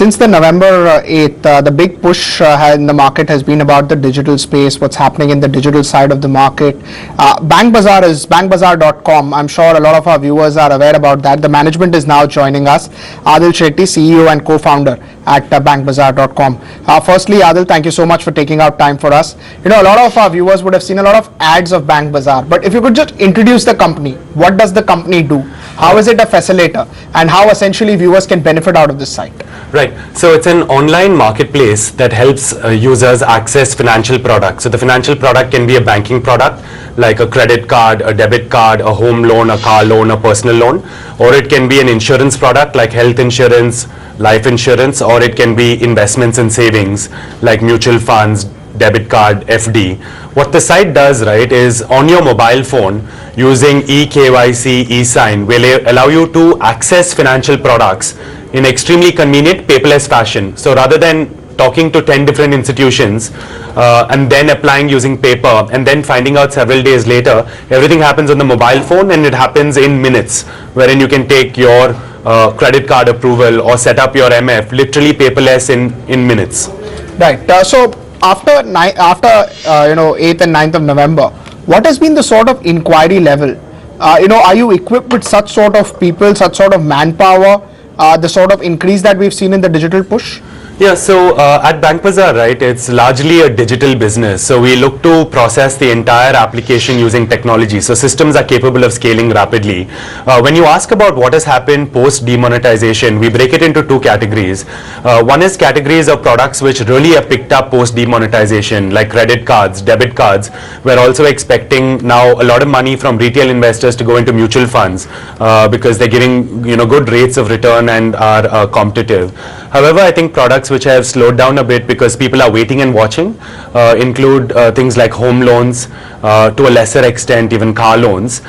Since the November 8th, the big push in the market has been about the digital space, what's happening in the digital side of the market. Bank Bazaar is bankbazaar.com. I'm sure a lot of our viewers are aware about that. The management is now joining us. Adhil Shetty, CEO and co-founder at bankbazaar.com. Firstly, Adhil, thank you so much for taking out time for us. A lot of our viewers would have seen a lot of ads of Bank Bazaar, but if you could just introduce the company, what does the company do? How is it a facilitator, and how essentially viewers can benefit out of this site? Right. So it's an online marketplace that helps users access financial products. So the financial product can be a banking product like a credit card, a debit card, a home loan, a car loan, a personal loan, or it can be an insurance product like health insurance, life insurance, or it can be investments and savings like mutual funds, debit card, FD. What the site does, right, is on your mobile phone using eKYC, eSign will allow you to access financial products in extremely convenient paperless fashion. So rather than talking to 10 different institutions and then applying using paper and then finding out several days later, everything happens on the mobile phone, and it happens in minutes, wherein you can take your credit card approval or set up your MF literally paperless in minutes. Right. So after 8th and 9th of November, what has been the sort of inquiry level? Are you equipped with such sort of people, such sort of manpower, the sort of increase that we've seen in the digital push? Yeah, so at Bank Bazaar, right, it's largely a digital business. So we look to process the entire application using technology. So systems are capable of scaling rapidly. When you ask about what has happened post demonetization, we break it into two categories. One is categories of products which really have picked up post demonetization, like credit cards, debit cards. We're also expecting now a lot of money from retail investors to go into mutual funds because they're giving good rates of return and are competitive. However, I think products which have slowed down a bit because people are waiting and watching include things like home loans, to a lesser extent even car loans,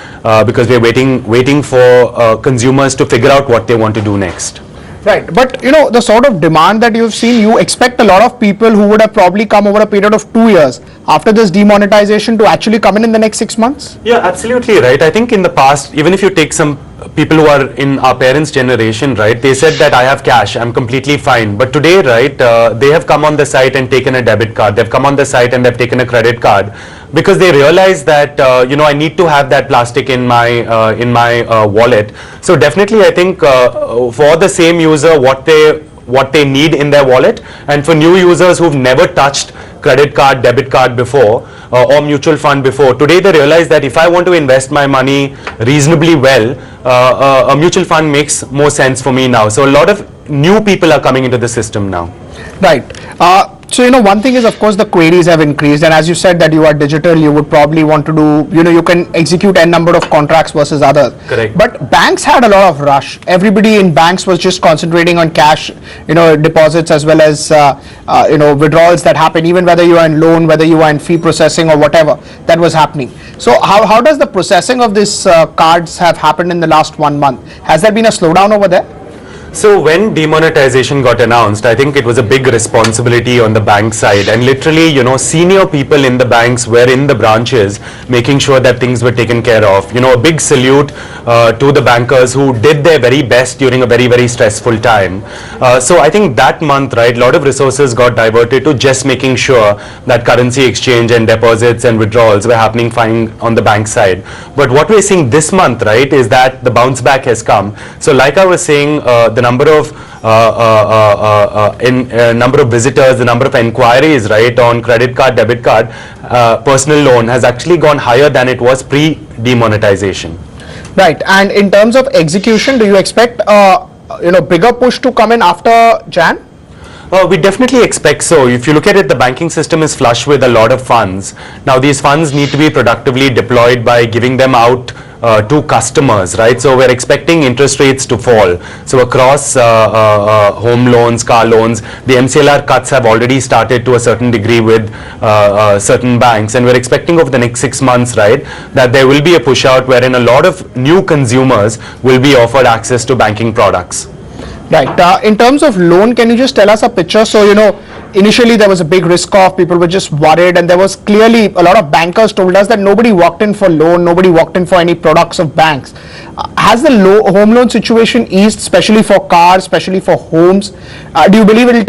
because we're waiting for consumers to figure out what they want to do next. Right, but the sort of demand that you've seen, you expect a lot of people who would have probably come over a period of 2 years after this demonetization to actually come in the next 6 months? Yeah, absolutely right. I think in the past, even if you take some people who are in our parents' generation, right, they said that I have cash, I'm completely fine. But today, right, they have come on the site and taken a debit card. They've come on the site and they've taken a credit card because they realize that, I need to have that plastic in my wallet. So definitely, I think for the same user, what they need in their wallet, and for new users who've never touched credit card, debit card before or mutual fund before, today they realize that if I want to invest my money reasonably well, a mutual fund makes more sense for me now. So a lot of new people are coming into the system now. Right. So one thing is, of course, the queries have increased, and as you said that you are digital, you would probably want to do, you can execute n number of contracts versus others. Correct. But banks had a lot of rush. Everybody in banks was just concentrating on cash, deposits as well as withdrawals that happen, even whether you are in loan, whether you are in fee processing or whatever that was happening. So how does the processing of these cards have happened in the last 1 month? Has there been a slowdown over there? So when demonetization got announced, I think it was a big responsibility on the bank side, and literally, senior people in the banks were in the branches making sure that things were taken care of. A big salute to the bankers who did their very best during a very, very stressful time. So I think that month, right, a lot of resources got diverted to just making sure that currency exchange and deposits and withdrawals were happening fine on the bank side. But what we're seeing this month, right, is that the bounce back has come. So like I was saying, the number of visitors, the number of inquiries, right, on credit card, debit card, personal loan has actually gone higher than it was pre-demonetization. Right, and in terms of execution, do you expect bigger push to come in after Jan? We definitely expect so. If you look at it, the banking system is flush with a lot of funds. Now these funds need to be productively deployed by giving them out to customers, right? So we're expecting interest rates to fall. So across home loans, car loans, the MCLR cuts have already started to a certain degree with certain banks, and we're expecting over the next 6 months, right, that there will be a push out wherein a lot of new consumers will be offered access to banking products. Right. In terms of loan, can you just tell us a picture? So, initially there was a big risk off, people were just worried, and there was clearly a lot of bankers told us that nobody walked in for loan, nobody walked in for any products of banks. Has the home loan situation eased, especially for cars, especially for homes? Do you believe it will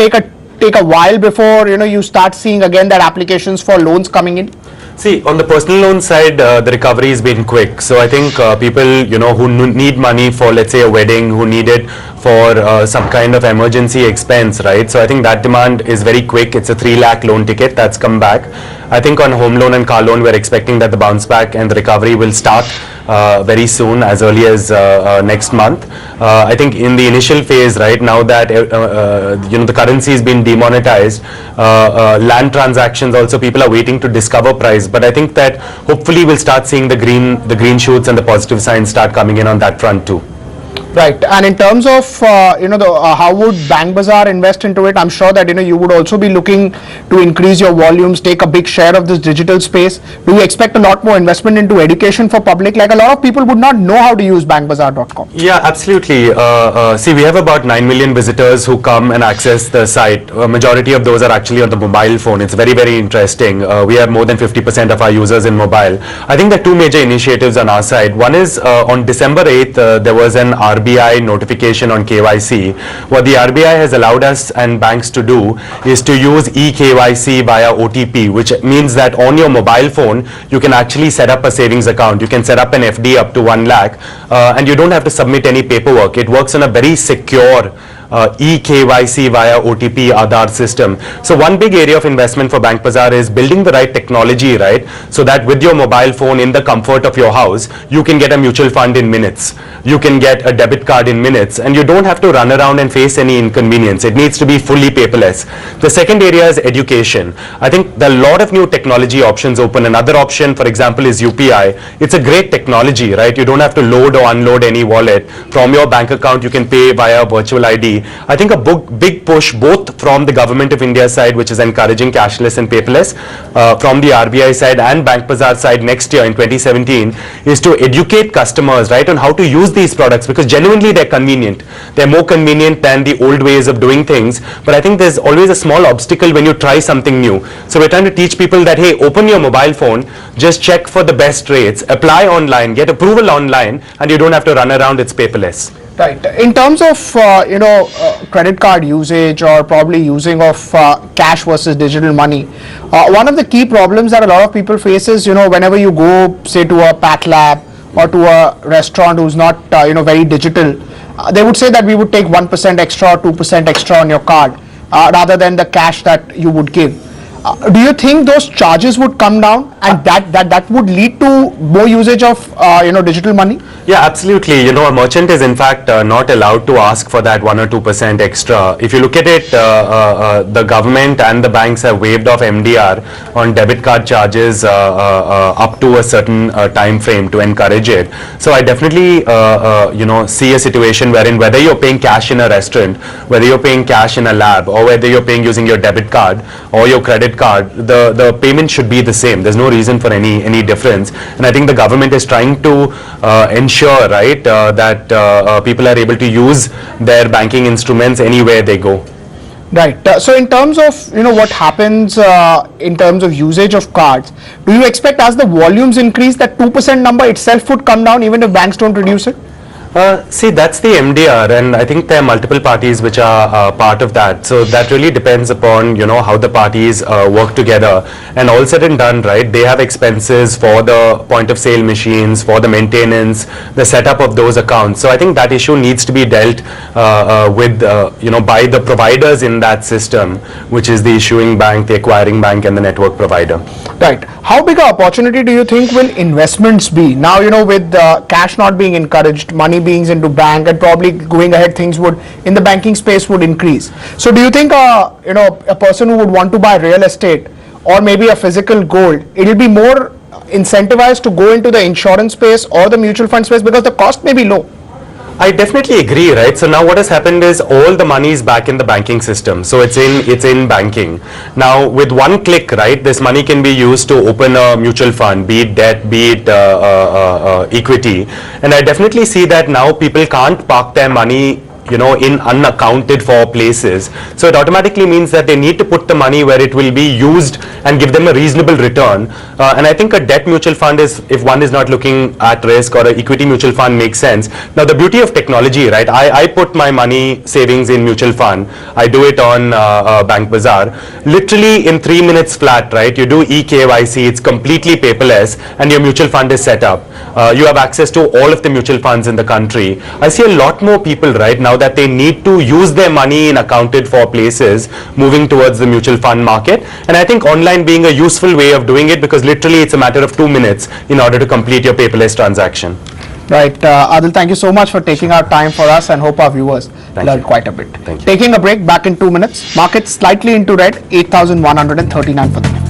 take a while before you start seeing again that applications for loans coming in? See, on the personal loan side, the recovery has been quick. So I think people, who need money for, let's say, a wedding, who need it for some kind of emergency expense, right? So I think that demand is very quick. It's a 3 lakh loan ticket that's come back. I think on home loan and car loan, we're expecting that the bounce back and the recovery will start very soon, as early as next month. I think in the initial phase, right now that the currency has been demonetized, land transactions also, people are waiting to discover price. But I think that hopefully we'll start seeing the green shoots and the positive signs start coming in on that front too. Right, and in terms of how would Bank Bazaar invest into it? I'm sure that you would also be looking to increase your volumes, take a big share of this digital space. Do you expect a lot more investment into education for public? Like, a lot of people would not know how to use bankbazaar.com. Yeah, absolutely. See, we have about 9 million visitors who come and access the site. A majority of those are actually on the mobile phone. It's very, very interesting. We have more than 50% of our users in mobile. I think there are two major initiatives on our side. One is on December 8th, there was an RBI notification on KYC. What the RBI has allowed us and banks to do is to use eKYC via OTP, which means that on your mobile phone, you can actually set up a savings account. You can set up an FD up to 1 lakh and you don't have to submit any paperwork. It works on a very secure eKYC via OTP Aadhaar system. So one big area of investment for Bank Bazaar is building the right technology, right? So that with your mobile phone in the comfort of your house, you can get a mutual fund in minutes. You can get a debit card in minutes, and you don't have to run around and face any inconvenience. It needs to be fully paperless. The second area is education. I think there are a lot of new technology options open. Another option, for example, is UPI. It's a great technology, right? You don't have to load or unload any wallet. From your bank account, you can pay via virtual ID. I think a big push both from the Government of India side, which is encouraging cashless and paperless, from the RBI side and Bank Bazaar side next year in 2017, is to educate customers, right, on how to use these products, because genuinely they're convenient. They're more convenient than the old ways of doing things. But I think there's always a small obstacle when you try something new. So we're trying to teach people that, hey, open your mobile phone, just check for the best rates, apply online, get approval online, and you don't have to run around. It's paperless. Right. In terms of credit card usage, or probably using of cash versus digital money, one of the key problems that a lot of people face is whenever you go, say, to a path lab or to a restaurant who's not very digital, they would say that we would take 1% extra or 2% extra on your card rather than the cash that you would give. Do you think those charges would come down, and that would lead to more usage of digital money? Yeah, absolutely. A merchant is in fact not allowed to ask for that 1 or 2% extra. If you look at it, the government and the banks have waived off MDR on debit card charges up to a certain time frame to encourage it. So I definitely see a situation wherein whether you're paying cash in a restaurant, whether you're paying cash in a lab, or whether you're paying using your debit card or your credit card, the payment should be the same. There's no reason for any difference. And I think the government is trying to ensure, right, that people are able to use their banking instruments anywhere they go. Right. So in terms of what happens in terms of usage of cards, do you expect as the volumes increase that 2% number itself would come down even if banks don't reduce it? See, that's the MDR, and I think there are multiple parties which are part of that. So that really depends upon how the parties work together. And all said and done, right, they have expenses for the point of sale machines, for the maintenance, the setup of those accounts. So I think that issue needs to be dealt with by the providers in that system, which is the issuing bank, the acquiring bank, and the network provider. Right. How big an opportunity do you think will investments be now? With cash not being encouraged, money being into bank, and probably going ahead, things would in the banking space would increase. So do you think a person who would want to buy real estate or maybe a physical gold, it will be more incentivized to go into the insurance space or the mutual fund space because the cost may be low? I definitely agree, right? So now what has happened is all the money is back in the banking system. So it's in banking. Now with one click, right, this money can be used to open a mutual fund, be it debt, be it equity. And I definitely see that now people can't park their money in unaccounted for places. So it automatically means that they need to put the money where it will be used and give them a reasonable return. And I think a debt mutual fund is, if one is not looking at risk, or an equity mutual fund makes sense. Now the beauty of technology, right? I put my money savings in mutual fund. I do it on Bank Bazaar. Literally in 3 minutes flat, right? You do eKYC, it's completely paperless, and your mutual fund is set up. You have access to all of the mutual funds in the country. I see a lot more people right now that they need to use their money in accounted for places moving towards the mutual fund market. And I think online being a useful way of doing it, because literally it's a matter of 2 minutes in order to complete your paperless transaction. Right. Adhil, thank you so much for taking our time for us, and hope our viewers learned quite a bit. Thank you. Taking a break, back in 2 minutes. Markets slightly into red, 8,139 for the